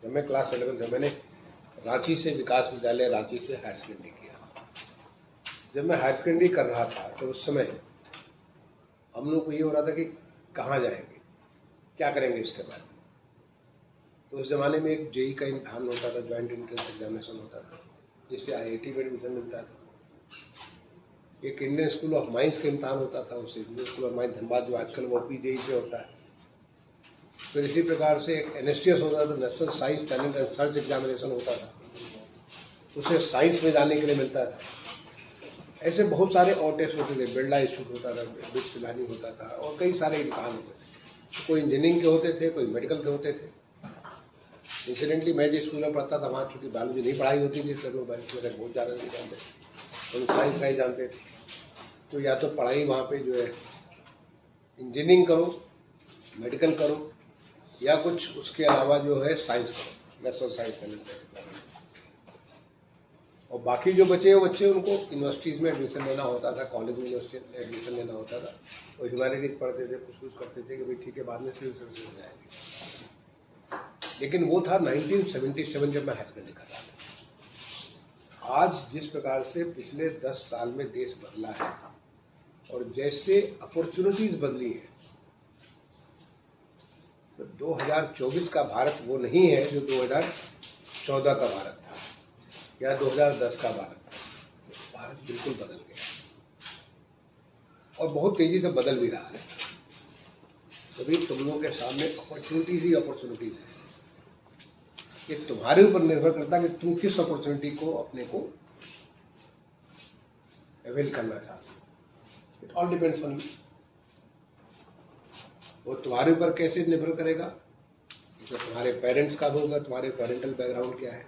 जब मैं क्लास 11 में, मैंने रांची से विकास विद्यालय रांची से हायर सेकेंडरी किया। जब मैं हायर सेकेंडरी कर रहा था तो उस समय हम लोग को ये हो रहा था कि कहाँ जाएंगे, क्या करेंगे इसके बाद। तो उस जमाने में एक जेई का इम्तहान होता था, ज्वाइंट एंट्रेंस एग्जामिनेशन होता था, जिससे IIT में एडमिशन मिलता था। एक इंडियन स्कूल ऑफ माइंस का इम्तहान होता था, उससे Indian school of mines Dhanbad जो आजकल वो PJE से होता है। फिर इसी प्रकार से एक NSTS होता था, national science talent and search examination होता था, उसे साइंस में जाने के लिए मिलता था। ऐसे बहुत सारे और टेस्ट होते थे, बिरला इंस्टीट्यूट होता था, बिट्स पिलानी होता था, और कई सारे इम्तहान होते थे। कोई इंजीनियरिंग के होते थे, कोई मेडिकल के होते थे। इंसिडेंटली मैं जिस स्कूल में पढ़ता था वहाँ चूंकि बायोलॉजी नहीं पढ़ाई होती थी, इसलिए लोग बायोलॉजी वगैरह बहुत ज़्यादा नहीं जानते, तो साइंस नहीं जानते थे। तो या तो पढ़ाई वहाँ पे जो है इंजीनियरिंग करो, मेडिकल करो, या कुछ उसके अलावा जो है साइंस करो, नेशनल साइंस टैलेंट। और बाकी जो बचे वो बच्चे, उनको यूनिवर्सिटीज़ में एडमिशन लेना होता था, कॉलेज में यूनिवर्सिटी में एडमिशन लेना होता था। वो ह्यूमैनिटीज पढ़ते थे, कुछ करते थे कि भाई ठीक है बाद में सिविल सर्विस हो जाएगी। लेकिन वो था 1977 जब मैं हायर सेकेंडरी कर रहा था। आज जिस प्रकार से पिछले 10 साल में देश बदला है और जैसे अपॉर्चुनिटीज बदली है, तो 2024 का भारत वो नहीं है जो 2014 का भारत था या 2010 का भारत था। भारत बिल्कुल बदल गया और बहुत तेजी से बदल भी रहा है। तभी तुम लोगों के सामने अपॉर्चुनिटीज ही अपॉर्चुनिटीज है। ये तुम्हारे ऊपर निर्भर करता है कि तुम किस अपॉर्चुनिटी को अपने को अवेल करना चाहते हो। It all depends on you. वो तुम्हारे ऊपर कैसे निर्भर करेगा, तो तुम्हारे पेरेंट्स का होगा, तुम्हारे पेरेंटल बैकग्राउंड क्या है।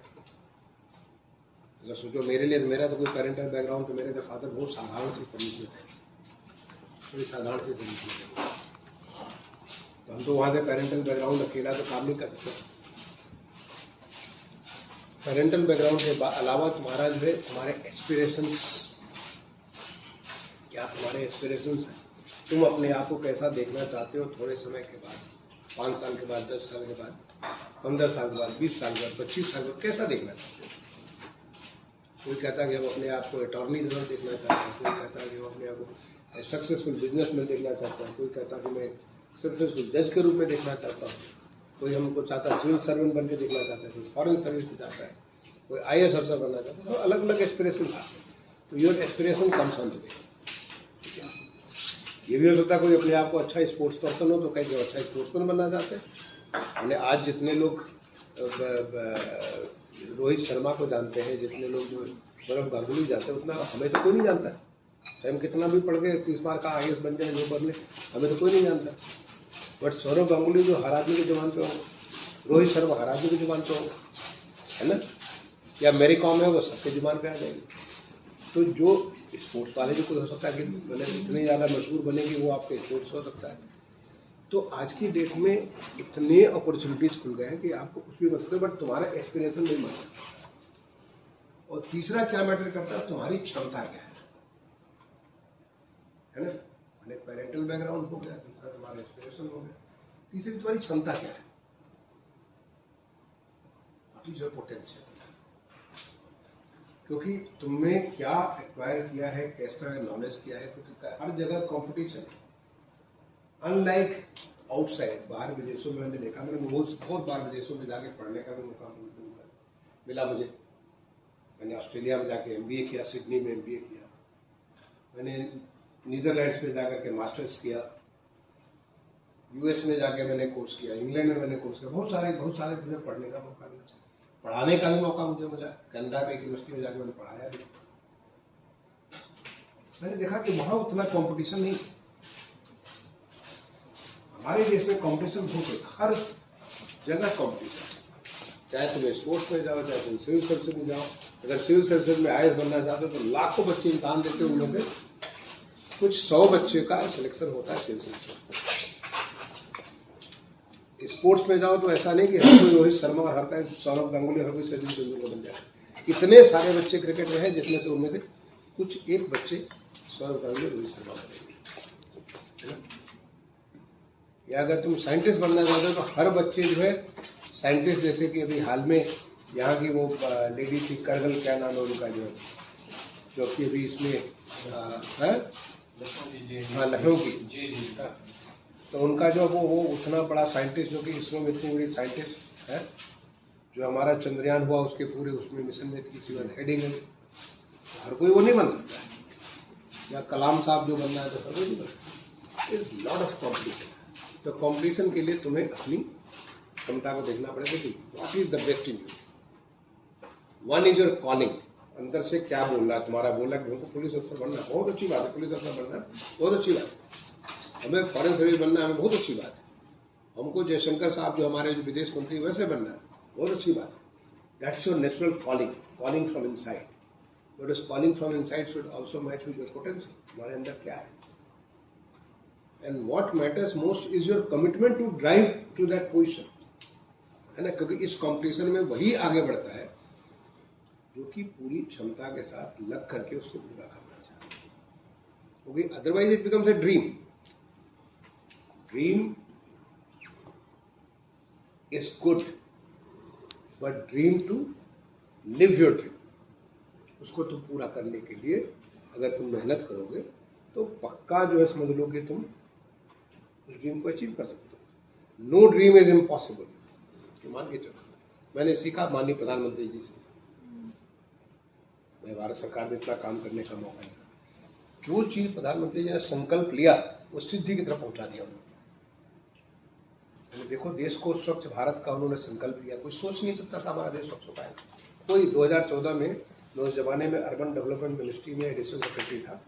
अगर सोचो मेरे लिए, मेरा तो कोई पेरेंटल बैकग्राउंड, तो मेरे तो फादर बहुत साधारण सी सर्विस में थे, बड़ी साधारण सी सर्विस में थे। तो हम तो वहां से पेरेंटल बैकग्राउंड अकेला तो काम नहीं कर सकते। पेरेंटल बैकग्राउंड के अलावा तुम्हारा जो है, तुम्हारे एस्पिरेशंस क्या, तुम्हारे एस्पिरेशंस हैं, तुम अपने आप को कैसा देखना चाहते हो थोड़े समय के बाद, 5 साल के बाद, 10 साल के बाद, 15 साल के बाद, 20 साल के बाद, 25 साल के बाद, कैसा देखना चाहते हो। कोई कहता है कि हम अपने आप को अटॉर्नी जनरल देखना चाहते हैं, कोई कहता है कि हम अपने आप को सक्सेसफुल बिजनेसमैन देखना चाहता है, कोई कहता है कि मैं सक्सेसफुल जज के रूप में देखना चाहता हूँ, कोई हमको चाहता है सिविल सर्वेंट बन के देखना चाहता है, कोई फॉरेन सर्विस में चाहता है, कोई IAS अफसर बनना चाहता है। तो अलग अलग एस्पिरेशन आते हैं। तो your aspiration comes on the way. ये भी हो सकता है कोई अपने आप को अच्छा स्पोर्ट्स पर्सन हो तो कहीं अच्छा स्पोर्ट्समैन बनना चाहते हैं। हमने आज जितने लोग रोहित शर्मा को जानते हैं, जितने लोग जो सौरभ गांगुली जानते हैं, उतना हमें तो कोई नहीं जानता है। चाहे हम कितना भी पढ़ के 30 बार का IAS बन जाए, जो बन ले, हमें तो कोई नहीं जानता। बट सौरभ गांगुली जो हर आदमी की जुबान पे हो, रोहित शर्मा हर आदमी की जुबान पे हो, है ना, या मेरी कॉम है वो सबके जुबान पे आ जाएगी। तो जो स्पोर्ट्स वाले भी कोई हो सकता है कि मतलब इतने ज़्यादा मशहूर बने कि वो आपके स्पोर्ट्स हो सकता है। तो आज की डेट में इतने अपॉर्चुनिटीज खुल गए हैं कि आपको कुछ भी बन सकते, बट तुम्हारा एस्पिरेशन नहीं मैटर। और तीसरा क्या मैटर करता है, तुम्हारी क्षमता क्या है ना। मैंने पेरेंटल बैकग्राउंड हो गया, दूसरा तुम्हारा एस्पिरेशन हो गया, तीसरी तुम्हारी क्षमता क्या है, व्हाट इज योर पोटेंशियल। क्योंकि तुमने क्या एक्वायर किया है, कैसा नॉलेज किया है, क्योंकि हर जगह कंपटीशन है। अनलाइक आउटसाइड, बाहर विदेशों में मैंने देखा, मैंने बहुत बार विदेशों में जाके पढ़ने का भी मौका मिला मुझे। मैंने ऑस्ट्रेलिया में जाके MBA किया, सिडनी में MBA किया, मैंने नीदरलैंड्स में जाकर के मास्टर्स किया, US में जाके मैंने कोर्स किया, इंग्लैंड में मैंने कोर्स किया, बहुत सारे मुझे पढ़ने का मौका मिला, पढ़ाने का भी मौका मुझे मिला। कनाडा में एक यूनिवर्सिटी में जाकर मैंने पढ़ाया भी। मैंने देखा कि वहां उतना कंपटीशन नहीं। हमारे देश में कंपटीशन बहुत है, हर जगह कंपटीशन। चाहे तुम स्पोर्ट्स में जाओ, चाहे तुम सिविल सर्विस में जाओ। अगर सिविल सर्विस में IAS बनना चाहते हो तो लाखों बच्चे इम्तहान देते हैं, उनमें से कुछ 100 बच्चे का सिलेक्शन होता है सिविल सर्विस। स्पोर्ट्स में जाओ तो ऐसा नहीं कि हर कोई रोहित शर्मा और हर कोई सौरभ गांगुली, हर कोई सचिन तेंदुलकर बन जाए। इतने सारे बच्चे क्रिकेट में हैं जिसमें से उनमें से कुछ एक बच्चे सौरभ गांगुली, रोहित शर्मा बनेंगे। या अगर तुम साइंटिस्ट बनना चाहते हो तो हर बच्चे जो है साइंटिस्ट जैसे कि अभी हाल में यहाँ की वो लेडी थी करगल, क्या नाम है उनका, जो कि अभी इसमें लखनऊ की जी। तो उनका जो वो उतना बड़ा साइंटिस्ट, जो कि इसरो में इतनी बड़ी साइंटिस्ट है, जो हमारा चंद्रयान हुआ उसके पूरे उसमें मिशन में किसी बात हेडिंग है, हर कोई वो नहीं बन सकता है, या कलाम साहब जो बनना है तो हर कोई नहीं बन सकता। Is lot of competition. तो कॉम्पिटिशन के लिए तुम्हें अपनी क्षमता को देखना पड़ेगा कि what is the best in you. One is your calling, अंदर से क्या बोल रहा है तुम्हारा, बोल रहा है कि हमको पुलिस अफसर बनना, बहुत अच्छी बात है, पुलिस अफसर बनना बहुत अच्छी बात है, हमें फॉरेन सर्विस बनना हमें बहुत अच्छी बात है, हमको जयशंकर साहब जो हमारे जो विदेश मंत्री वैसे बनना है बहुत अच्छी बात है। That's your natural calling, calling from inside. But इस calling from inside should also match with your potential, तुम्हारे अंदर क्या है। And what matters most is your commitment to drive to that position, है ना, क्योंकि इस कॉम्पिटिशन में वही आगे बढ़ता है जो कि पूरी क्षमता के साथ लग करके उसको पूरा करना चाहता है, क्योंकि otherwise it becomes a dream. Dream is good, but dream to live your dream, उसको तुम पूरा करने के लिए अगर तुम मेहनत करोगे तो पक्का जो है समझ लो कि तुम उस ड्रीम को अचीव कर सकते हो। नो ड्रीम इज इम्पॉसिबल, मान के चलो। मैंने सीखा माननीय प्रधानमंत्री जी से, मैं भारत सरकार में इतना काम करने का मौका मिला, जो चीज प्रधानमंत्री जी ने संकल्प लिया वो सिद्धि की तरफ पहुंचा दिया उन्होंने। देखो देश को स्वच्छ भारत का उन्होंने संकल्प लिया, कोई सोच नहीं सकता था हमारा देश स्वच्छ हो पाएगा। कोई 2014 में, उस जमाने में अर्बन डेवलपमेंट मिनिस्ट्री में एडिशनल सेक्रेटरी था,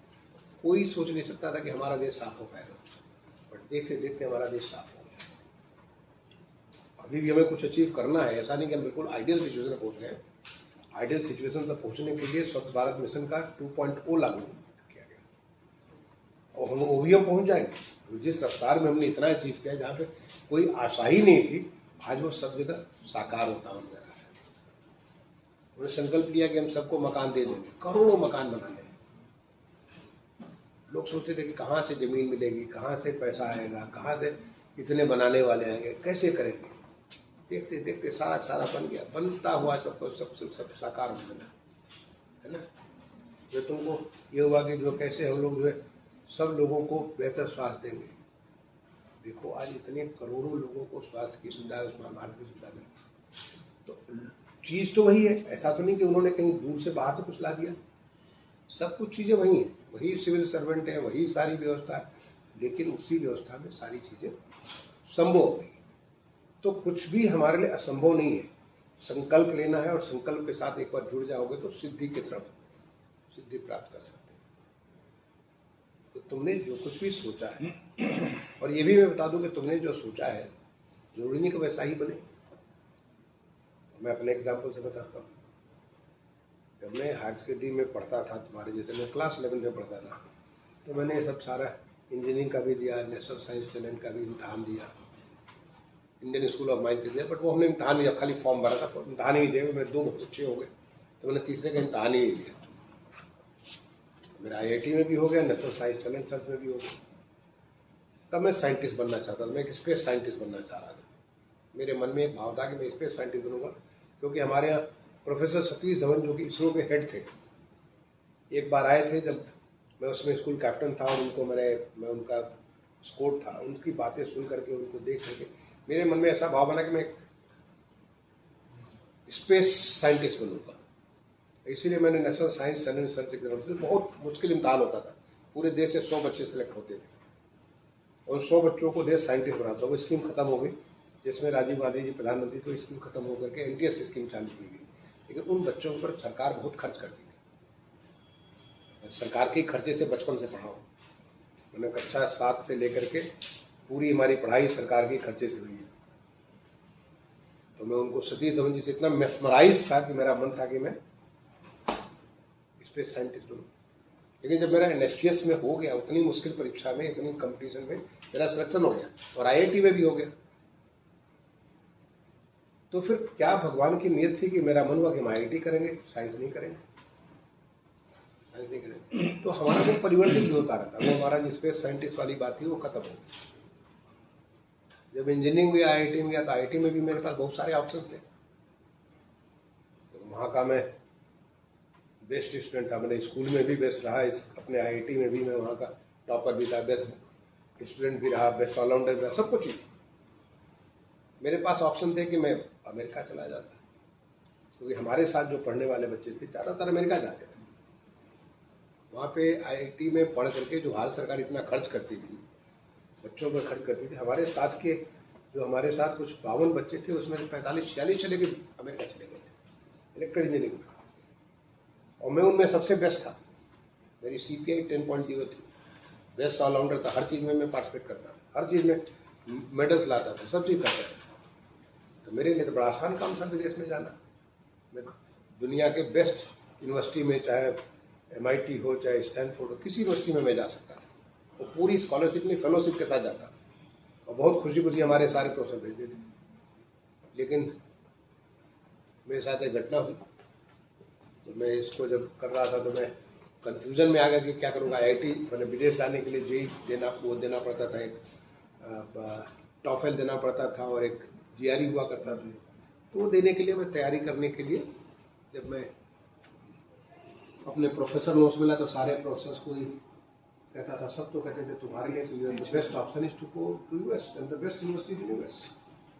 कोई सोच नहीं सकता था कि हमारा देश साफ हो पाएगा, बट देखते देखते हमारा देश साफ हो गया। अभी भी हमें कुछ अचीव करना है, ऐसा नहीं कि हम बिल्कुल आइडियल सिचुएशन पहुंच गए। आइडियल सिचुएशन तक पहुंचने के लिए स्वच्छ भारत मिशन का 2.0 लागू किया गया, और हम वो भी हम पहुंच जाएंगे। जिस रफ्तार में हमने इतना अचीव किया, जहाँ पे कोई आशा ही नहीं थी, आज वो सब जगह साकार होता हुआ नजर आ रहा है। उन्होंने संकल्प लिया कि हम सबको मकान दे देंगे, करोड़ों मकान बनाने। लोग सोचते थे कि कहाँ से जमीन मिलेगी, कहाँ से पैसा आएगा, कहाँ से इतने बनाने वाले आएंगे, कैसे करेंगे। देखते देखते सारा सारा बन गया, बनता हुआ सबको सब साकार हो गया, है ना। जो तुमको ये हुआ कि जो कैसे हम लोग जो है सब लोगों को बेहतर स्वास्थ्य देंगे। देखो आज इतने करोड़ों लोगों को स्वास्थ्य की सुविधा, आयुष्मान भारत की सुविधा मिली। तो चीज तो वही है, ऐसा तो नहीं कि उन्होंने कहीं दूर से बाहर से कुछ ला दिया। सब कुछ चीजें वही है, वही सिविल सर्वेंट है, वही सारी व्यवस्था है, लेकिन उसी व्यवस्था में सारी चीजें संभव हो गई। तो कुछ भी हमारे लिए असंभव नहीं है। संकल्प लेना है और संकल्प के साथ एक बार जुड़ जाओगे तो सिद्धि की तरफ सिद्धि प्राप्त कर सकते हैं। तो तुमने जो कुछ भी सोचा है, और ये भी मैं बता दूं कि तुमने जो सोचा है जरूरी नहीं कि वैसा ही बने। मैं अपने एग्जाम्पल से बताता हूँ। जब मैं हायर सेकेंडरी में पढ़ता था, तुम्हारे जैसे मैं क्लास 11 में पढ़ता था, तो मैंने सब सारा इंजीनियरिंग का भी दिया, नेशनल साइंस टैलेंट का भी इम्तहान दिया, इंडियन स्कूल ऑफ माइंस का दिया, बट वो हमने इम्तहान दिया, खाली फॉर्म भरा था, तो इम्तहान ही नहीं दिया। मेरे 2 बहुत अच्छे हो गए, तो मैंने तीसरे का इम्तहान ही नहीं दिया। मेरा IIT में भी हो गया, नेशनल साइंस टैलेंट सर्च में भी हो गया। तब मैं साइंटिस्ट बनना चाहता था, मैं एक स्पेस साइंटिस्ट बनना चाह रहा था। मेरे मन में एक भाव था कि मैं स्पेस साइंटिस्ट बनूंगा, क्योंकि हमारे यहाँ प्रोफेसर सतीश धवन जो कि इसरो के हेड थे, एक बार आए थे जब मैं उसमें स्कूल कैप्टन था, और उनको मैं उनका स्कोर था, उनकी बातें सुन करके, उनको देख करके मेरे मन में ऐसा भाव बना कि मैं स्पेस साइंटिस्ट बनूंगा। इसीलिए मैंने national science talent search exam, बहुत मुश्किल इम्तहान होता था, पूरे देश से 100 बच्चे सेलेक्ट होते थे, और 100 बच्चों को देश साइंटिस्ट बनाता। वो स्कीम खत्म हो गई, जिसमें राजीव गांधी जी प्रधानमंत्री थे, स्कीम खत्म होकर के NTS स्कीम चालू की गई। लेकिन उन बच्चों पर सरकार बहुत खर्च करती थी। सरकार के खर्चे से बचपन से पढ़ा हूं मैंने, कक्षा 7 से लेकर के पूरी हमारी पढ़ाई सरकार के खर्चे से हुई है। तो मैं उनको सतीश धवन जी से इतना मेस्मराइज था कि मेरा मन था कि मैं स्पेस साइंटिस्ट बनूं। लेकिन जब मेरा NSTS में हो गया, उतनी मुश्किल परीक्षा में, इतनी कंपटीशन में मेरा सिलेक्शन हो गया, और IIT में भी हो गया, तो फिर क्या भगवान की नियत थी कि मेरा मन हुआ कि हम IIT करेंगे, साइंस नहीं करेंगे। तो हमारा वो परिवर्तन भी होता रहता, वो हमारा जो स्पेस साइंटिस्ट वाली बात थी वो खत्म हो गई। जब इंजीनियरिंग भी आईआईटी में गया तो आईआईटी में भी मेरे पास बहुत सारे ऑप्शन थे। तो वहाँ का मैं बेस्ट स्टूडेंट था, मैंने स्कूल में भी बेस्ट रहा, इस अपने आईआईटी में भी मैं वहाँ का टॉपर भी था, बेस्ट स्टूडेंट भी रहा, बेस्ट ऑलराउंडर भी रहा, सब कुछ ही था। मेरे पास ऑप्शन थे कि मैं अमेरिका चला जाता, क्योंकि हमारे साथ जो पढ़ने वाले बच्चे थे ज़्यादातर अमेरिका जाते थे। वहाँ पे आईआईटी में पढ़ करके जो भारत सरकार इतना खर्च करती थी, बच्चों पर खर्च करती थी, हमारे साथ के जो हमारे साथ कुछ 52 बच्चे थे उसमें 45-46 चले गए अमेरिका चले गए थे इलेक्ट्रिकल इंजीनियरिंग में, और मैं उनमें सबसे बेस्ट था। मेरी CPI 10.0 थी, बेस्ट ऑलराउंडर था, हर चीज़ में मैं पार्टिसिपेट करता था, हर चीज़ में मेडल्स लाता था, सब चीज़ करता था। तो मेरे लिए तो बड़ा आसान काम था विदेश में जाना। मैं दुनिया के बेस्ट यूनिवर्सिटी में, चाहे MIT हो चाहे स्टैनफोर्ड हो, किसी यूनिवर्सिटी में मैं जा सकता था, और पूरी स्कॉलरशिप में फेलोशिप के साथ जाता, और बहुत खुशी खुशी हमारे सारे प्रोफेसर भेजते थे। लेकिन मेरे साथ एक घटना हुई, तो मैं इसको जब कर रहा था तो मैं कंफ्यूजन में आ गया कि क्या करूँगा। IIT मैंने विदेश जाने के लिए जेई देना पड़ता था, एक टॉफेल देना पड़ता था, और एक GRE हुआ करता था। तो वो देने के लिए मैं तैयारी करने के लिए जब मैं अपने प्रोफेसर नोट्स मिला तो सारे प्रोफेसर्स को ही कहता था, सब तो कहते थे तुम्हारे लिए तो best option is to go to US and the best university in US,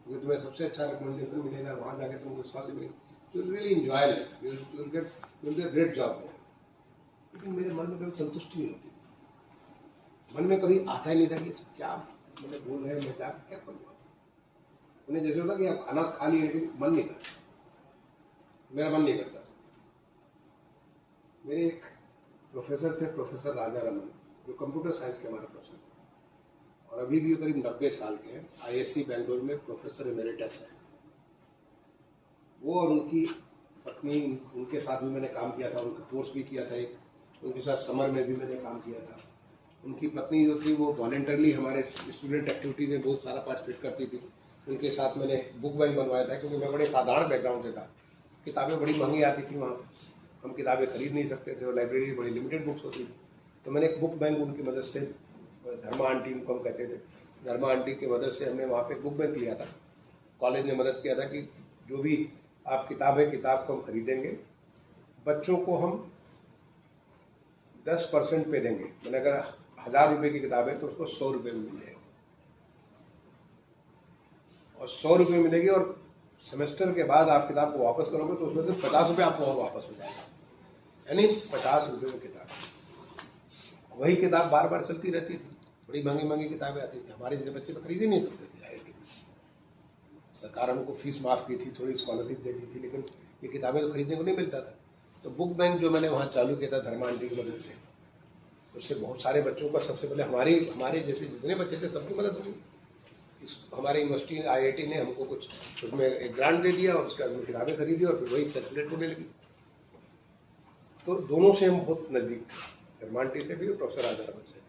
क्योंकि तुम्हें सबसे अच्छा रिकमेंडेशन मिलेगा, वहाँ जाके तुमको responsibility, you will really enjoy life, you will get great job. लेकिन मेरे मन में कभी संतुष्टि नहीं होती, मन में कभी आता ही नहीं था कि क्या मैंने बोल रहे हैं, मैं क्या करूँगा। उन्हें जैसे होता कि आप खाना खा लिए लेकिन मन नहीं करता, मेरा मन नहीं करता। मेरे एक प्रोफेसर थे, प्रोफेसर राजा रमन, जो कंप्यूटर साइंस के हमारे प्रोफेसर थे, और अभी भी वो करीब 90 साल के हैं, ISC बेंगलोर में प्रोफेसर एमेरिटस है वो। और उनकी पत्नी, उनके साथ भी मैंने काम किया था, उनका कोर्स भी किया था एक, उनके साथ समर में भी मैंने काम किया था। उनकी पत्नी जो थी वो वॉलेंटरली हमारे स्टूडेंट एक्टिविटीज में बहुत सारा पार्टिसिपेट करती थी। उनके साथ मैंने बुक बैंक बनवाया था, क्योंकि मैं बड़े साधारण बैकग्राउंड से था, किताबें बड़ी महंगी आती थी वहाँ, हम किताबें खरीद नहीं सकते थे, और लाइब्रेरी बड़ी लिमिटेड बुक्स होती थी। तो मैंने एक बुक बैंक उनकी मदद से, धर्मा आंटी उनको हम कहते थे, धर्मा आंटी की मदद से हमने वहाँ पे बुक बैंक लिया था। कॉलेज ने मदद किया था कि जो भी आप किताब को हम खरीदेंगे, बच्चों को हम 10% पे देंगे, मैंने अगर 1000 रुपये की किताब है तो उसको 100 रुपये में मिल जाएगी, और 100 रुपये मिलेगी, और सेमेस्टर के बाद आप किताब को वापस करोगे तो उसमें से 50 रुपये आपको और वापस हो जाएगा, यानी 50 रुपये में किताब। वही किताब बार बार चलती रहती थी, बड़ी महंगी महंगी किताबें आती थी, हमारे जैसे बच्चे तो खरीद ही नहीं सकते थे। IIT में सरकार हमको फीस माफ की थी, थोड़ी स्कॉलरशिप देती थी, लेकिन ये किताबें तो खरीदने को नहीं मिलता था। तो बुक बैंक जो मैंने वहाँ चालू किया था धर्मा आंटी की मदद से, उससे बहुत सारे बच्चों का, सबसे पहले हमारे जैसे जितने बच्चे थे सबकी मदद हुई। हमारे यूनिवर्सिटी IIT ने हमको कुछ उसमें एक ग्रांट दे दिया, और उसके बाद में किताबें खरीदी, और फिर वही सर्कुलेट होने लगी। तो दोनों से हम बहुत नजदीक थे, धर्मा आंटी से भी और प्रोफेसर राजा रमन से भी।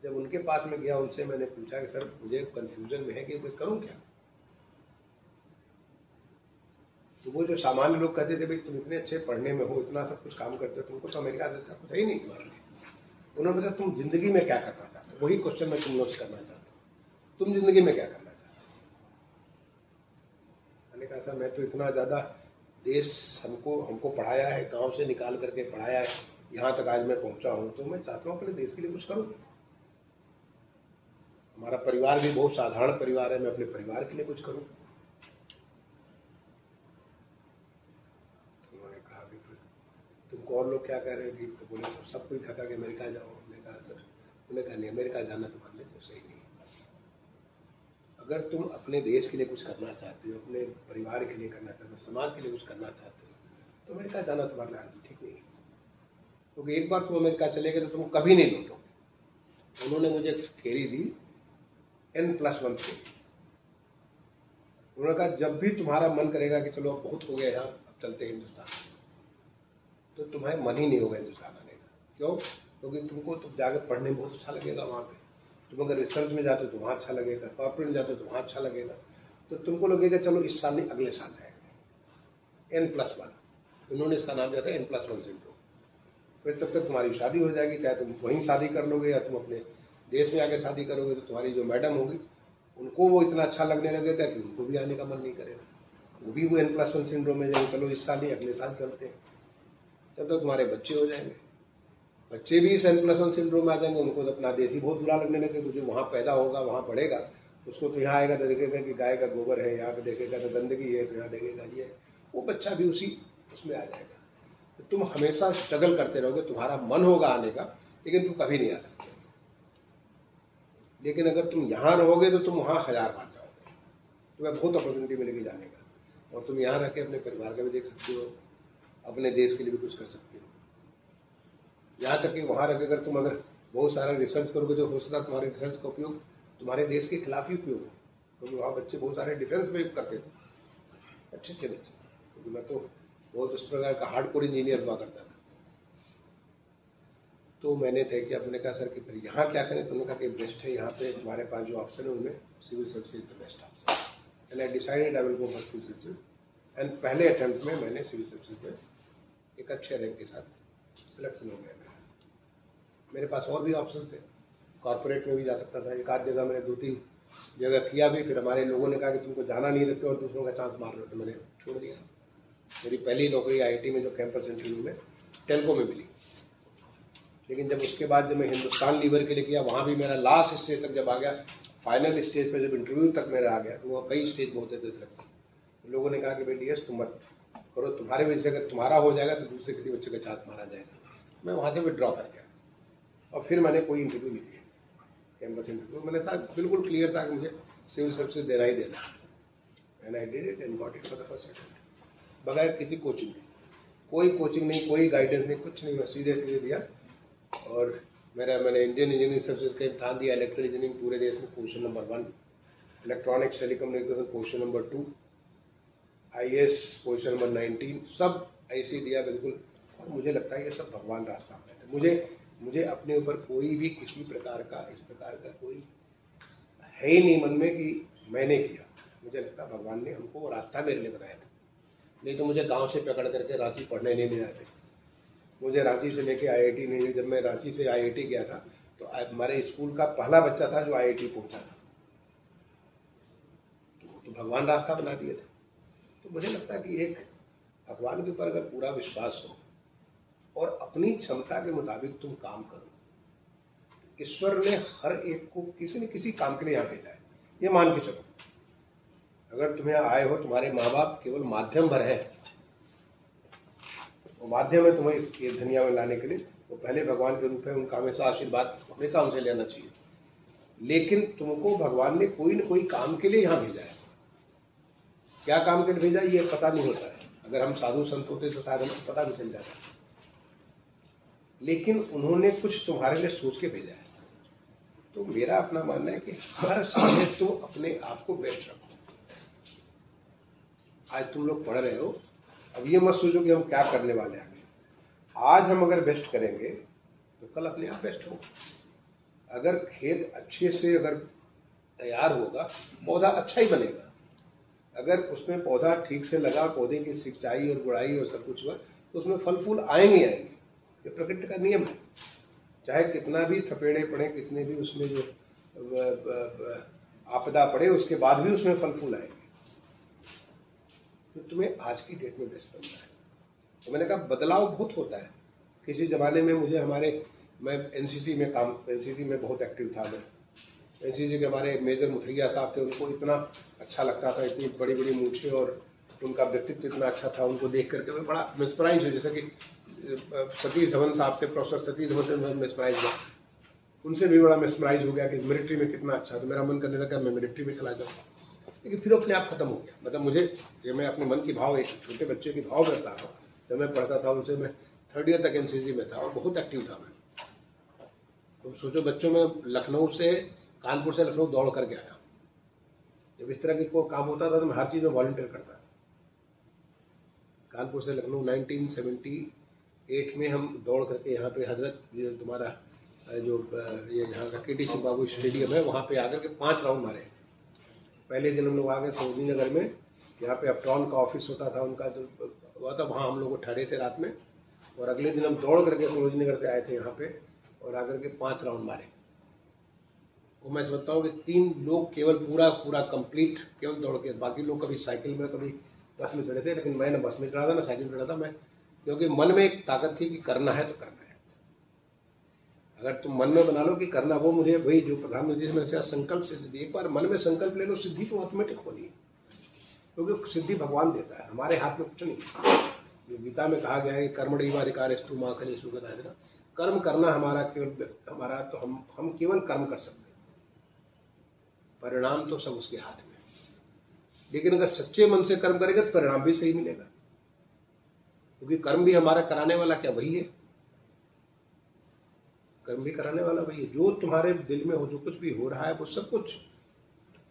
जब उनके पास में गया, उनसे मैंने पूछा कि सर मुझे कंफ्यूजन में है कि मैं करूँ क्या। तो वो जो सामान्य लोग कहते थे भाई तुम इतने अच्छे पढ़ने में हो, इतना सब कुछ काम करते हो, तुमको तो अमेरिका से अच्छा कुछ है ही नहीं तुम्हारे लिए। उन्होंने बताया तुम जिंदगी में क्या करना चाहते हो, वही क्वेश्चन मैं तुम लोग से करना चाहता हूँ, तुम जिंदगी में क्या करना चाहते हो। मैंने कहा सर मैं तो इतना ज्यादा देश हमको पढ़ाया है, गांव से निकाल करके पढ़ाया है, यहाँ तक आज मैं पहुंचा हूँ, तो मैं चाहता हूँ अपने देश के लिए कुछ करूँ। हमारा परिवार भी बहुत साधारण परिवार है, मैं अपने परिवार के लिए कुछ करूँ। तो उन्होंने कहा कि फिर तुमको और लोग क्या कह रहे हैं, तो बोले सब कोई कहता कि अमेरिका जाओ। हमने कहा सर, उन्होंने कहा नहीं, अमेरिका जाना तुम्हारे लिए तो सही नहीं। अगर तुम अपने देश के लिए कुछ करना चाहते हो, अपने परिवार के लिए करना चाहते हो, समाज के लिए कुछ करना चाहते हो, तो अमेरिका जाना तुम्हारे लिए ठीक नहीं है, क्योंकि एक बार तुम अमेरिका चले गए तो तुम कभी नहीं लौटोगे। उन्होंने मुझे थ्योरी दी N+1 थ्योरी। उन्होंने कहा जब भी तुम्हारा मन करेगा कि चलो अब बहुत हो गया यहाँ, अब चलते हैं हिंदुस्तान, तो तुम्हारे मन ही नहीं होगा हिंदुस्तान आने का। क्यों? क्योंकि तुमको तो जाकर पढ़ने में बहुत अच्छा लगेगा वहाँ पे, तुम अगर रिसर्च में जाते हो तो वहाँ अच्छा लगेगा, कॉर्पोरेट में जाते हो तो वहाँ अच्छा लगेगा, तो तुमको लगेगा चलो इस साल नहीं अगले साल जाएंगे। N+1, उन्होंने इसका नाम दिया था N+1 सिंड्रोम। फिर तब तक तुम्हारी शादी हो जाएगी, चाहे तुम वहीं शादी कर लोगे या तुम अपने देश में आके शादी करोगे, तो तुम्हारी जो मैडम होगी उनको वो इतना अच्छा लगने लगेगा कि उनको भी आने का मन नहीं करेगा, वो भी वो N+1 सिंड्रोम में जाएंगे, चलो इस साल ही अगले साल चलते हैं। तब तक तुम्हारे बच्चे हो जाएंगे, बच्चे भी इस N+1 सिंड्रोम में आ जाएंगे, उनको तो अपना देश ही बहुत बुरा लगने लगेगा। जो वहाँ पैदा होगा वहाँ बढ़ेगा, उसको तो यहाँ आएगा तो देखेगा कि गाय का गोबर है, यहाँ पे देखेगा तो गंदगी है, तो यहाँ देखेगा ये, वो बच्चा भी उसी उसमें आ जाएगा। तो तुम हमेशा स्ट्रगल करते रहोगे, तुम्हारा मन होगा आने का, लेकिन तुम कभी नहीं आ सकते। लेकिन अगर तुम यहाँ रहोगे तो तुम वहाँ 1000 बार जाओगे, तुम्हें बहुत अपॉर्चुनिटी मिलेगी जाने का, और तुम यहाँ रह के अपने परिवार का भी देख सकते हो, अपने देश के लिए भी कुछ कर सकते हो। यहाँ तक कि वहाँ रह के अगर तुम अगर बहुत सारा रिसर्च करोगे तो हो सकता है तुम्हारे रिसर्च का उपयोग तुम्हारे देश के खिलाफ ही उपयोग हो, क्योंकि वहाँ बच्चे बहुत सारे डिफेंस में करते थे, अच्छे बच्चे। क्योंकि मैं तो बहुत उस प्रकार का हार्डकोर इंजीनियर हुआ करता था। तो मैंने तय किया, अपने कहा सर कि फिर यहाँ क्या करें, तो उन्होंने कहा कि बेस्ट है यहाँ पे तुम्हारे पास जो ऑप्शन है उनमें civil services the best option, and I decided I will go for civil services. And पहले अटेम्प्ट में मैंने सिविल सर्विसेज में एक अच्छे रैंक के साथ सिलेक्शन हो गया मेरे पास और भी ऑप्शन थे, कॉर्पोरेट में भी जा सकता था, एक आध जगह मैंने 2-3 जगह किया भी, फिर हमारे लोगों ने कहा कि तुमको जाना नहीं रखते और दूसरों का चांस मार रहे हो, तो मैंने छोड़ दिया। मेरी पहली नौकरी IIT में जो कैंपस इंटरव्यू में टेल्को में मिली, लेकिन जब उसके बाद जब मैं हिंदुस्तान लीवर के लिए किया, वहाँ भी मेरा लास्ट स्टेज तक जब आ गया, फाइनल स्टेज पर जब इंटरव्यू तक मेरा आ गया, तो वहाँ कई स्टेज में होते थे सिलेक्शन। लोगों ने कहा कि बेटी यस तुम मत करो, तुम्हारे वजह से अगर तुम्हारा हो जाएगा तो दूसरे किसी बच्चे का चांस मारा जाएगा। मैं वहाँ से विड्रॉ कर गया और फिर मैंने कोई इंटरव्यू नहीं दिया, कैंपस इंटरव्यू मैंने साथ बिल्कुल क्लियर था कि मुझे सिविल सर्विसेज देना ही देना, and I did it and got it for the first attempt, बगैर किसी कोचिंग के, कोई कोचिंग नहीं, कोई गाइडेंस नहीं, कुछ नहीं, मैं सीधे दिया। और मैंने इंडियन इंजीनियरिंग सर्विसेज का इम्तहान दिया, इलेक्ट्रिकल इंजीनियरिंग पूरे देश में position number 1, electronics telecommunication position number 2, IAS position number 19, सब ऐसे दिया बिल्कुल। और मुझे लगता है ये सब भगवान रास्ता अपने थे। मुझे अपने ऊपर कोई भी किसी प्रकार का इस प्रकार का कोई है ही नहीं मन में कि मैंने किया। मुझे लगता है भगवान ने हमको वो रास्ता मेरे लिए बनाया था, नहीं तो मुझे गांव से पकड़ करके रांची पढ़ने नहीं ले जाते। मुझे रांची से लेके IIT नहीं, जब मैं रांची से IIT गया था तो हमारे स्कूल का पहला बच्चा था जो IIT पहुंचा था, तो भगवान रास्ता बना दिए थे। तो मुझे लगता है कि एक भगवान के ऊपर अगर पूरा विश्वास हो और अपनी क्षमता के मुताबिक तुम काम करो, ईश्वर ने हर एक को किसी न किसी काम के लिए यहाँ भेजा है। ये मान के चलो, अगर तुम्हें आए हो, तुम्हारे माँ बाप केवल माध्यम भर है, वो माध्यम है तुम्हें इस दुनिया में लाने के लिए, वो पहले भगवान के रूप है, उनका हमेशा आशीर्वाद हमेशा उनसे लेना चाहिए। लेकिन तुमको भगवान ने कोई न कोई काम के लिए यहाँ भेजा है। क्या काम के लिए भेजा ये पता नहीं होता है, अगर हम साधु संत होते तो शायद हमको पता नहीं चल जाता, लेकिन उन्होंने कुछ तुम्हारे लिए सोच के भेजा है। तो मेरा अपना मानना है कि हर समय तो अपने आप को बेस्ट रखो। आज तुम लोग पढ़ रहे हो, अब ये मत सोचो कि हम क्या करने वाले हैं। आज हम अगर बेस्ट करेंगे तो कल अपने आप बेस्ट होगा। अगर खेत अच्छे से अगर तैयार होगा, पौधा अच्छा ही बनेगा। अगर उसमें पौधा ठीक से लगा, पौधे की सिंचाई और गुड़ाई और सब कुछ हुआ, तो उसमें फल फूल आएंगे आएंगे। ये प्रकृति का नियम है। चाहे कितना भी थपेड़े पड़े, कितने भी उसमें जो आपदा पड़े, उसके बाद भी उसमें फल फूल आएंगे। तो तुम्हें आज की डेट में बेस्ट बनना है। तो मैंने कहा बदलाव बहुत होता है। किसी जमाने में मैं NCC में बहुत एक्टिव था। मैं NCC के हमारे मेजर मुथैया साहब थे, उनको इतना अच्छा लगता था, इतनी बड़ी बड़ी मूछें और उनका व्यक्तित्व इतना अच्छा था, उनको देख करके मैं बड़ा मिसप्राइज हुआ। जैसे कि सतीश धवन साहब से, प्रोफेसर सतीश धवन से मिसप्राइज हुआ, उनसे भी बड़ा मिसप्राइज हो गया कि मिलिट्री में कितना अच्छा। तो मेरा मन करने लगा मैं मिलिट्री में चला जाऊँ, लेकिन फिर अपने आप खत्म हो गया। मतलब मुझे ये मैं अपने मन की भाव, एक छोटे बच्चे की भाव करता था। जब मैं पढ़ता था उनसे, मैं 3rd ईयर तक NCC में था और बहुत एक्टिव था मैं। तो सोचो बच्चों में कानपुर से लखनऊ दौड़ करके आया। जब इस तरह की कोई काम होता था तो मैं हर चीज़ में वॉलंटियर करता था। कानपुर से लखनऊ 1978 में हम दौड़ करके यहाँ पे हजरत तुम्हारा जो ये यहाँ का KT सिंह बाबू स्टेडियम है, वहाँ पे आकर के 5 राउंड मारे। पहले दिन हम लोग आ गए सरोजनी नगर में, यहाँ पे अपटॉन का ऑफिस होता था उनका, जो हुआ था वहाँ हम लोग ठहरे थे रात में। और अगले दिन हम दौड़ करके सरोजनी नगर से आए थे यहाँ पे और आकर के 5 राउंड मारे। वो मैं समझता हूँ कि 3 लोग केवल पूरा कंप्लीट केवल दौड़ के, बाकी लोग कभी साइकिल में कभी बस में चढ़े थे, लेकिन मैं न बस में चढ़ा था न साइकिल में चढ़ा था मैं, क्योंकि मन में एक ताकत थी कि करना है तो करना है। अगर तुम मन में बना लो कि करना, वो मुझे वही जो प्रधानमंत्री से मैंने संकल्प से सिद्धि, एक बार मन में संकल्प ले लो, सिद्धि तो ऑटोमेटिक होनी है, क्योंकि सिद्धि भगवान देता है, हमारे हाथ में कुछ नहीं। जो गीता में कहा गया है कि कर्मणैवाधिकारस्तु मा फलेषु कदाचन, कर्म करना हमारा केवल हमारा, तो हम केवल कर्म कर सकते हैं, परिणाम तो सब उसके हाथ में। लेकिन अगर सच्चे मन से कर्म करेगा तो परिणाम भी सही मिलेगा, क्योंकि कर्म भी हमारा कराने वाला क्या वही है, कर्म भी कराने वाला वही है। जो तुम्हारे दिल में हो, जो कुछ भी हो रहा है, वो सब कुछ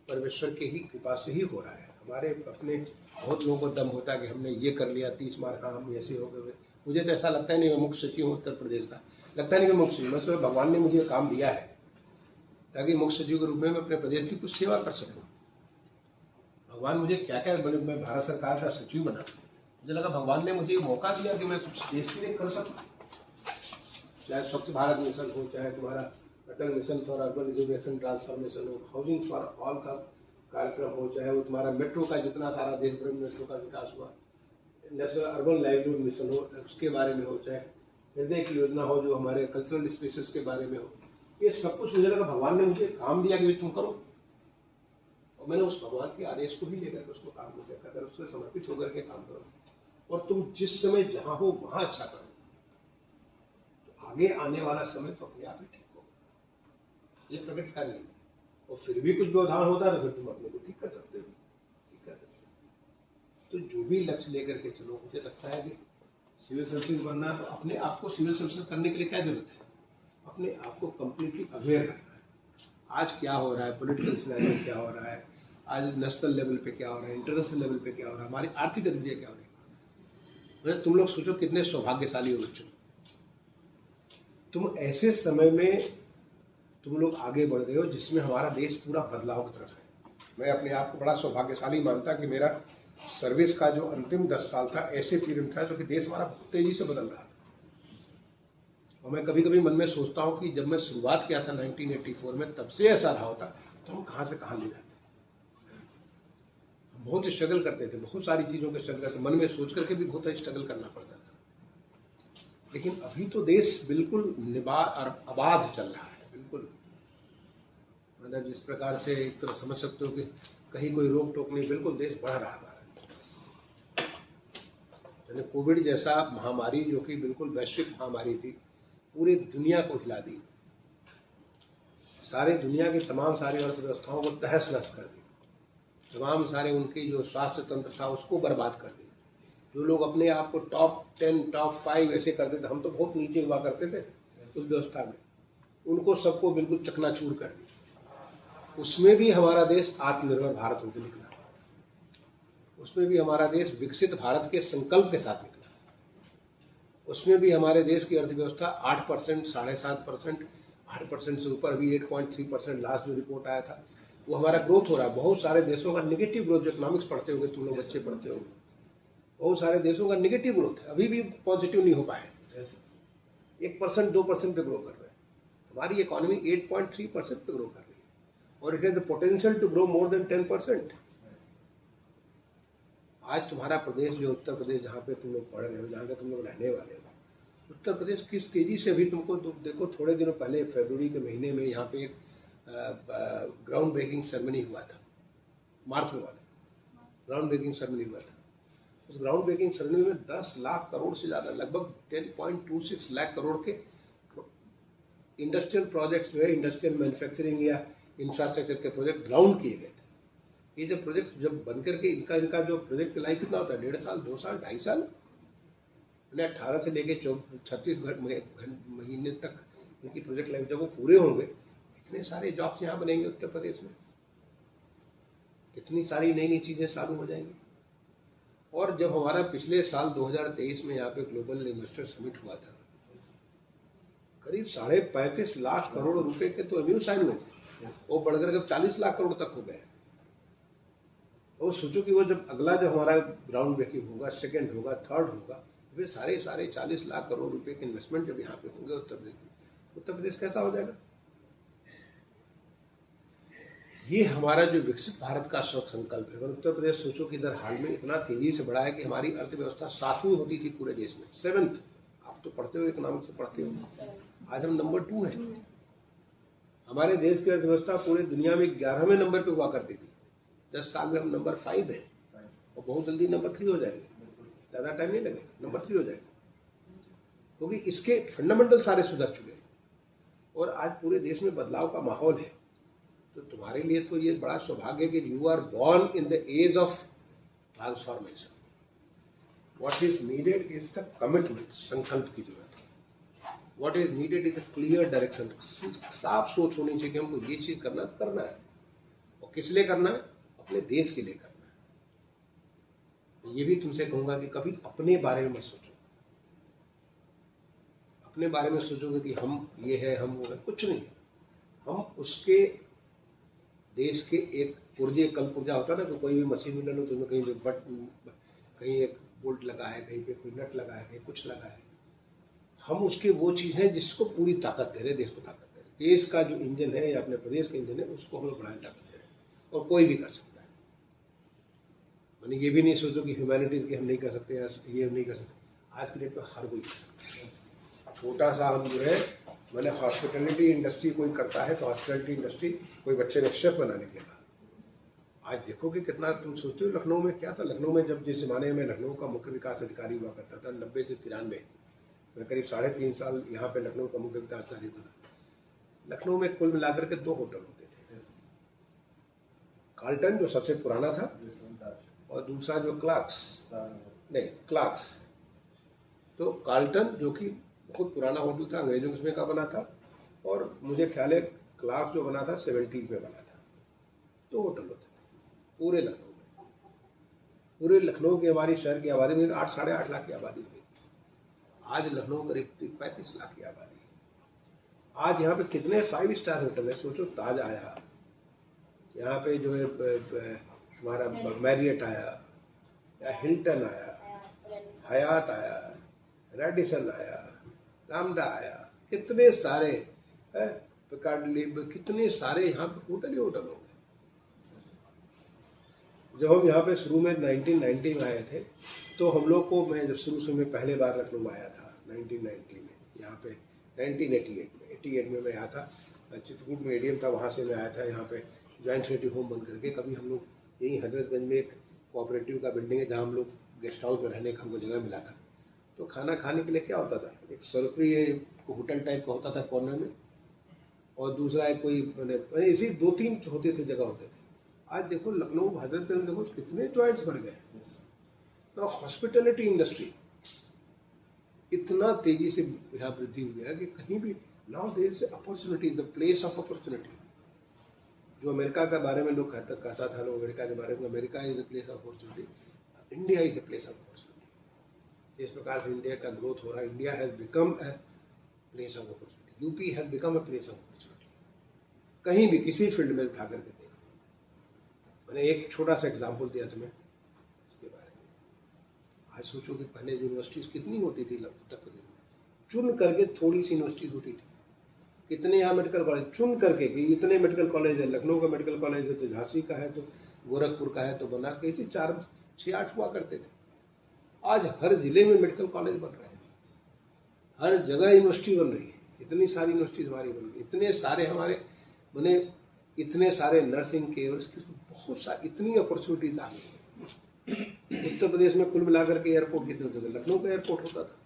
परमेश्वर के ही कृपा से ही हो रहा है। हमारे अपने बहुत लोगों को दम होता है कि हमने ये कर लिया, 30 मार का हम ऐसे हो गए। मुझे तो ऐसा लगता है नहीं, मैं मुख्य सचिव हूँ उत्तर प्रदेश का, लगता नहीं कि मुख्य सचिव, मैं भगवान ने मुझे काम दिया है ताकि मुख्य सचिव के रूप में मैं अपने प्रदेश की कुछ सेवा कर सकूं। भगवान मुझे क्या क्या, मैं भारत सरकार का सचिव बना, मुझे लगा भगवान ने मुझे मौका दिया कि मैं कुछ देश के लिए कर सकूं, चाहे स्वच्छ भारत मिशन हो, चाहे तुम्हारा Atal mission for urban reservation transformation हो, हाउसिंग फॉर ऑल का कार्यक्रम हो, चाहे वो तुम्हारा मेट्रो का जितना सारा देश भर में मेट्रो का विकास हुआ, नेशनल अर्बन लाइवलीहुड मिशन हो उसके बारे में हो, चाहे हृदय की योजना हो जो हमारे कल्चरल स्पेसेस के बारे में हो, ये सब कुछ मुझे लगा भगवान ने मुझे काम दिया कि तुम करो, और मैंने उस भगवान के आदेश को ही लेकर उसको काम कर, उससे समर्पित होकर के काम करो, और तुम जिस समय जहां हो वहां अच्छा करो, तो आगे आने वाला समय तो अपने आप ही ठीक होगा। ये प्रकट कार्य नहीं, और फिर भी कुछ व्यवधान होता है तो फिर तुम अपने को ठीक कर सकते हो, ठीक कर सकते हो। तो जो भी लक्ष्य लेकर के चलो, मुझे लगता है कि सिविल सर्विसेज बनना, तो अपने आप को सिविल सर्विसेज करने के लिए क्या जरूरत है, अपने आप को कंप्लीटली अवेयर करना है। आज क्या हो रहा है, पॉलिटिकल सिनेरियो क्या हो रहा है, आज नेशनल लेवल पे क्या हो रहा है, इंटरनेशनल लेवल पे क्या हो रहा है, हमारी आर्थिक गतिविधियां क्या हो रही है। तुम लोग सोचो कितने सौभाग्यशाली हो बच्चों, तुम ऐसे समय में तुम लोग आगे बढ़ रहे हो जिसमें हमारा देश पूरा बदलाव की तरफ है। मैं अपने आप को बड़ा सौभाग्यशाली मानता कि मेरा सर्विस का जो अंतिम 10 साल था ऐसे पीरियड था जो कि देश हमारा बहुत तेजी से बदल रहा था। और मैं कभी कभी मन में सोचता हूं कि जब मैं शुरुआत किया था 1984 में, तब से ऐसा रहा होता तो हम कहां से कहां ले जाते। हम बहुत स्ट्रगल करते थे, बहुत सारी चीजों के स्ट्रगल करते, मन में सोच करके भी बहुत स्ट्रगल करना पड़ता था। लेकिन अभी तो देश बिल्कुल निबाद और आबाद चल रहा है, बिल्कुल, मतलब जिस प्रकार से एक तरह समझ सकते हो कि कहीं कोई रोक टोक नहीं, बिल्कुल देश बढ़ रहा है। कोविड जैसा महामारी जो कि बिल्कुल वैश्विक महामारी थी, पूरी दुनिया को हिला दी, सारी दुनिया की तमाम सारी अर्थव्यवस्थाओं को तहस नहस कर दी, तमाम सारे उनकी जो स्वास्थ्य तंत्र था उसको बर्बाद कर दी। जो लोग अपने आप को टॉप 10 टॉप 5 ऐसे करते थे, हम तो बहुत नीचे हुआ करते थे उस व्यवस्था में, उनको सबको बिल्कुल चकनाचूर कर दी। उसमें भी हमारा देश आत्मनिर्भर भारत होकर निकला, उसमें भी हमारा देश विकसित भारत के संकल्प के साथ निकला, उसमें भी हमारे देश की अर्थव्यवस्था 8%, 7.5%, 8% से ऊपर भी 8.3% लास्ट जो रिपोर्ट आया था, वो हमारा ग्रोथ हो रहा है। बहुत सारे देशों का निगेटिव ग्रोथ, जो इकोनॉमिक्स पढ़ते होंगे तुम लोग, बच्चे पढ़ते होंगे, बहुत सारे देशों का निगेटिव ग्रोथ है, अभी भी पॉजिटिव नहीं हो पाए, 1% 2% पे ग्रो कर रहे हैं। हमारी इकोनॉमी 8.3% पे ग्रो कर रही है, और it has the potential to grow more than 10%। आज तुम्हारा प्रदेश जो उत्तर प्रदेश, जहाँ पे तुम लोग पढ़ रहे हो, जहाँ पे तुम लोग रहने वाले हो, उत्तर प्रदेश किस तेजी से अभी तुमको देखो, थोड़े दिनों पहले फरवरी के महीने में यहाँ पे एक ग्राउंड ब्रेकिंग सेरेमनी हुआ था, मार्च में हुआ था, ग्राउंड ब्रेकिंग सेरेमनी हुआ था। उस ग्राउंड ब्रेकिंग सेरेमनी में 10 लाख करोड़ से ज्यादा, लगभग 10.26 लाख करोड़ के इंडस्ट्रियल प्रोजेक्ट्स जो है, इंडस्ट्रियल मैन्युफैक्चरिंग या इंफ्रास्ट्रक्चर के प्रोजेक्ट ग्राउंड किए गए थे। ये जब प्रोजेक्ट जब बन करके इनका जो प्रोजेक्ट लाइफ कितना होता है, 1.5 साल 2 साल 2.5 साल, 18 से लेके 36 महीने तक इनकी प्रोजेक्ट लाइफ, जब वो पूरे होंगे, इतने सारे जॉब्स यहाँ बनेंगे उत्तर प्रदेश में, इतनी सारी नई नई चीजें चालू हो जाएंगी। और जब हमारा पिछले साल 2023 में यहाँ पे ग्लोबल इन्वेस्टर समिट हुआ था, करीब 35.5 लाख करोड़ रुपए के तो एमयू साइन हुए थे, वो बढ़कर के 40 लाख करोड़ तक हो गए। और सोचो कि वो जब अगला जब हमारा ग्राउंड ब्रेकिंग होगा, सेकंड होगा, थर्ड होगा, वे सारे 40 लाख करोड़ रुपए के इन्वेस्टमेंट जब यहाँ पे होंगे उत्तर प्रदेश में, उत्तर प्रदेश कैसा हो जाएगा। ये हमारा जो विकसित भारत का संकल्प है। उत्तर प्रदेश सोचो कि इधर हाल में इतना तेजी से बढ़ा है कि हमारी अर्थव्यवस्था 7वीं होती थी पूरे देश में, 7th। आप तो पढ़ते हो, इकोनॉमिक्स से पढ़ते हो, आज हम नंबर 2 है। हमारे देश की अर्थव्यवस्था पूरे दुनिया में 11वें नंबर पे हुआ करती थी। 10 साल में हम नंबर 5 है और बहुत जल्दी नंबर 3 हो जाएंगे, ज्यादा टाइम नहीं लगेगा, नंबर 3 हो जाएगा, क्योंकि इसके फंडामेंटल सारे सुधर चुके हैं और आज पूरे देश में बदलाव का माहौल है। तो तुम्हारे लिए तो ये बड़ा सौभाग्य है कि you are born in the age of transformation. What is needed is the commitment, संकल्प की जरूरत है। What is needed is the clear direction, साफ सोच होनी चाहिए कि हमको ये चीज करना तो करना है, और किस लिए करना है, अपने देश के लिए करना है। तो ये भी तुमसे कहूंगा कि कभी अपने बारे में मत सोचो। अपने बारे में सोचोगे कि हम ये है, हम वो है, कुछ नहीं। हम उसके देश के एक पुर्जे, कल पुर्जा होता है ना, तो कोई भी मशीन में ले लो, तुम्हें कहीं एक बोल्ट लगा है, कहीं पे कोई नट लगा है, कहीं कुछ लगा है। हम उसके वो चीज है जिसको पूरी ताकत दे रहे, देश को ताकत दे रहे। देश का जो इंजन है या अपने प्रदेश का इंजन है, उसको हम लोग बढ़ाने ताकत दे रहे, और कोई भी कर सकता है। मैंने ये भी नहीं सोचो कि ह्यूमैनिटीज की हम नहीं कर सकते या ये नहीं कर सकते। आज की डेट में हर कोई कर सकता है। छोटा सा हम जो है, मैंने हॉस्पिटलिटी इंडस्ट्री कोई करता है तो हॉस्पिटलिटी इंडस्ट्री कोई बच्चे ने शेफ बनाने के लिए, आज देखो कि कितना तुम सोचते हो। लखनऊ में क्या था, लखनऊ में जब जिस जमाने में लखनऊ का मुख्य विकास अधिकारी हुआ करता था 90 से 93, मैं करीब 3.5 साल यहाँ पे लखनऊ का मुख्य विकास अधिकारी था। लखनऊ में कुल मिलाकर के 2 होटल होते थे, कार्ल्टन जो सबसे पुराना था और दूसरा जो क्लार्क्स। तो कार्ल्टन जो कि बहुत पुराना होटल था, अंग्रेजों के समय का बना था, और मुझे ख्याल है क्लार्क्स जो बना था 70s में बना था। 2 होटल होते थे पूरे लखनऊ में। पूरे लखनऊ की हमारी शहर की आबादी में 8 साढ़े 8 लाख की आबादी हुई। आज लखनऊ करीब 35 लाख की आबादी है। आज यहाँ पे कितने 5 स्टार होटल है, सोचो। ताज आया, यहाँ पे जो है हमारा मैरियट आया, या हिल्टन आया, हयात आया, रेडिसन आया, लामडा आया, कितने सारे कितने सारे यहाँ पे होटल ही होटल हो गए। जब हम यहाँ पे शुरू में 1990 में आए थे, तो हम लोग को, मैं जब शुरू में पहले बार लखनऊ में आया था 1990 में, यहाँ पे 1988 में मैं आया था। चित्रकूट में एडीएम था, वहाँ से मैं आया था यहाँ पे ज्वाइंट सिटी होम बन करके। कभी हम लोग यही हजरतगंज में एक कोऑपरेटिव का बिल्डिंग है, जहाँ हम लोग गेस्ट हाउस में रहने का हमको जगह मिला था। तो खाना खाने के लिए क्या होता था, एक सरपरी होटल टाइप का होता था कॉर्नर में, और दूसरा एक कोई मैंने इसी 2-3 होते थे, जगह होते थे। आज देखो लखनऊ हजरतगंज में देखो कितने जॉइंट्स भर गए। तो हॉस्पिटलिटी इंडस्ट्री इतना तेजी से यहाँ वृद्धि हुई है कि कहीं भी now there is opportunity, the place of opportunity. जो अमेरिका के बारे में लोग कहता था लोग अमेरिका के बारे में, America is the place of opportunity, India is the place of opportunity. जिस प्रकार से इंडिया का ग्रोथ हो रहा है, India has become a place of opportunity, UP has become a place of opportunity. कहीं भी किसी फील्ड में उठा करके देखो। मैंने एक छोटा सा एग्जाम्पल दिया तुम्हें इसके बारे में। आज सोचो कि पहले यूनिवर्सिटीज कितनी होती थी उत्तर प्रदेश में, चुन करके थोड़ी सी यूनिवर्सिटीज होती थी। कितने यहाँ मेडिकल कॉलेज चुन करके कि इतने मेडिकल कॉलेज है, लखनऊ का मेडिकल कॉलेज है, तो झांसी का है, तो गोरखपुर का है, तो बनारस के, ऐसे 4-6-8 हुआ करते थे। आज हर जिले में मेडिकल कॉलेज बन रहे हैं, हर जगह यूनिवर्सिटी बन रही है। इतनी सारी यूनिवर्सिटीज हमारी बन रही, इतने सारे हमारे मैंने इतने सारे नर्सिंग के, और बहुत सारी इतनी अपॉर्चुनिटीज आ गई है। उत्तर प्रदेश में कुल मिलाकर के एयरपोर्ट कितने होते थे, लखनऊ का एयरपोर्ट होता था,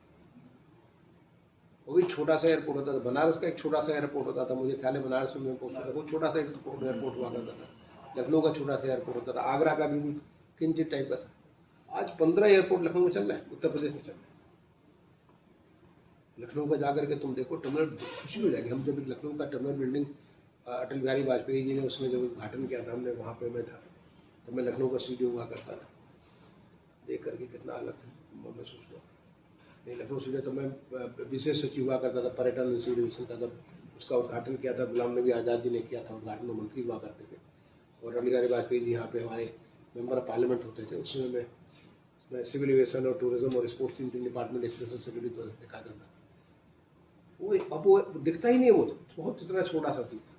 वो भी छोटा सा एयरपोर्ट होता था। बनारस का एक छोटा सा एयरपोर्ट होता था, मुझे ख्याल है बनारस में वो छोटा सा एयरपोर्ट हुआ करता था। लखनऊ का छोटा सा एयरपोर्ट होता था, आगरा का भी किंचित टाइप का था। आज 15 एयरपोर्ट लखनऊ में चल रहा है, उत्तर प्रदेश में चल रहा है। लखनऊ का जाकर के तुम देखो, टर्मिनल खुशी हो जाएगी। हम जब लखनऊ का टर्मिनल बिल्डिंग अटल बिहारी वाजपेयी जी ने उसमें जब उद्घाटन किया था, हमने वहाँ पे मैं था, तब मैं लखनऊ का सीडीओ हुआ करता था। देख करके कितना अलग महसूस हुआ। नहीं, लखनऊ सीडीओ तो मैं विशेष सचिव हुआ करता था पर्यटन डिवीजन का, तब उसका उद्घाटन किया था गुलाम नबी आज़ाद जी ने किया था उद्घाटन, में मंत्री हुआ करते थे। और अटल बिहारी वाजपेयी जी यहाँ पे हमारे मेंबर ऑफ पार्लियामेंट होते थे। उसमें मैं सिविल एविएशन और टूरिज्म और स्पोर्ट्स 3 डिपार्टमेंट स्पेशल सेक्रेटरी तो देखा करता था। वो अब वो दिखता ही नहीं है, वो बहुत इतना छोटा सा चीज था।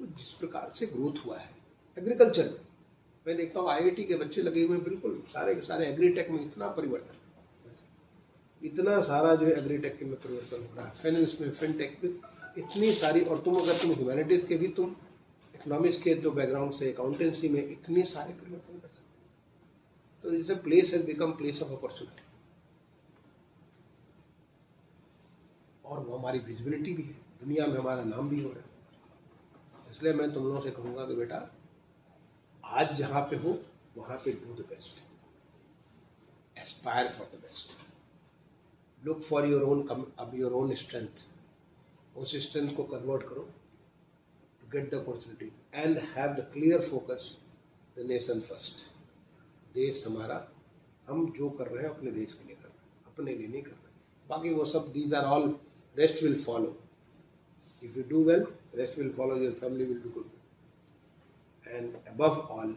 तो जिस प्रकार से ग्रोथ हुआ है एग्रीकल्चर में, मैं देखता हूँ IIT के बच्चे लगे हुए हैं, बिल्कुल सारे के सारे एग्रीटेक में इतना परिवर्तन, इतना सारा जो है एग्रीटेक में परिवर्तन हो रहा है, फाइनेंस में, फिनटेक में, इतनी सारी, और तुम अगर तुम ह्यूमैनिटीज के भी, तुम इकोनॉमिक्स के जो बैकग्राउंड से, अकाउंटेंसी में इतने सारे परिवर्तन कर सकते हो। तो इस place has become place of opportunity, और वो हमारी विजिबिलिटी भी है, दुनिया में हमारा नाम भी हो रहा है। इसलिए मैं तुम लोगों से कहूंगा कि बेटा आज जहां पे हो वहां पे do the best, aspire for the best, look for your own strength, उस स्ट्रेंथ को कन्वर्ट करो to get the opportunities and have the clear focus, the nation first. देश हमारा, हम जो कर रहे हैं अपने देश के लिए कर रहे हैं, अपने लिए नहीं कर रहे, बाकी वो सब these are all, rest will follow. If you do well, rest will follow, your family will do good. And above all,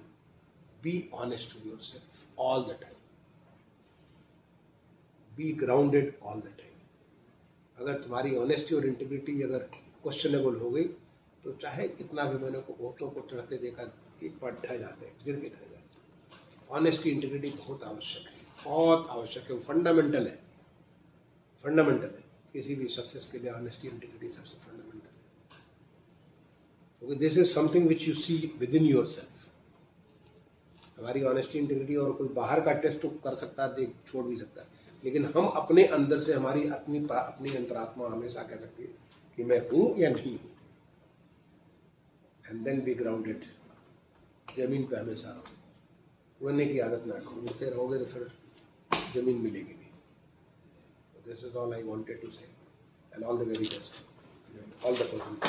be honest to yourself all the time. Be grounded all the time. अगर तुम्हारी honesty और integrity अगर questionable हो गई तो चाहे कितना भी मैंने को बहुतों को चढ़ते देखा, एक बार ढह जाते हैं, गिर के ढह जाते हैं। ऑनेस्टी इंटीग्रिटी बहुत आवश्यक है, बहुत आवश्यक है, वो फंडामेंटल है, फंडामेंटल है किसी भी सक्सेस के लिए। ऑनेस्टी इंटीग्रिटी सबसे फंडामेंटल है, क्योंकि this is something which you see within yourself. हमारी ऑनेस्टी इंटीग्रिटी और कोई बाहर का टेस्ट तो कर सकता है, देख छोड़ भी सकता है, लेकिन हम अपने अंदर से, हमारी अपनी अंतरात्मा हमेशा कह सकती है कि मैं हूं या नहीं हूं। एंड देन बी ग्राउंडेड, जमीन पे हमेशा रहो, उड़ने की आदत ना रखो, उड़ते रहोगे तो फिर जमीन मिलेगी नहीं। This is all I wanted to say, and all the very best, all the possible.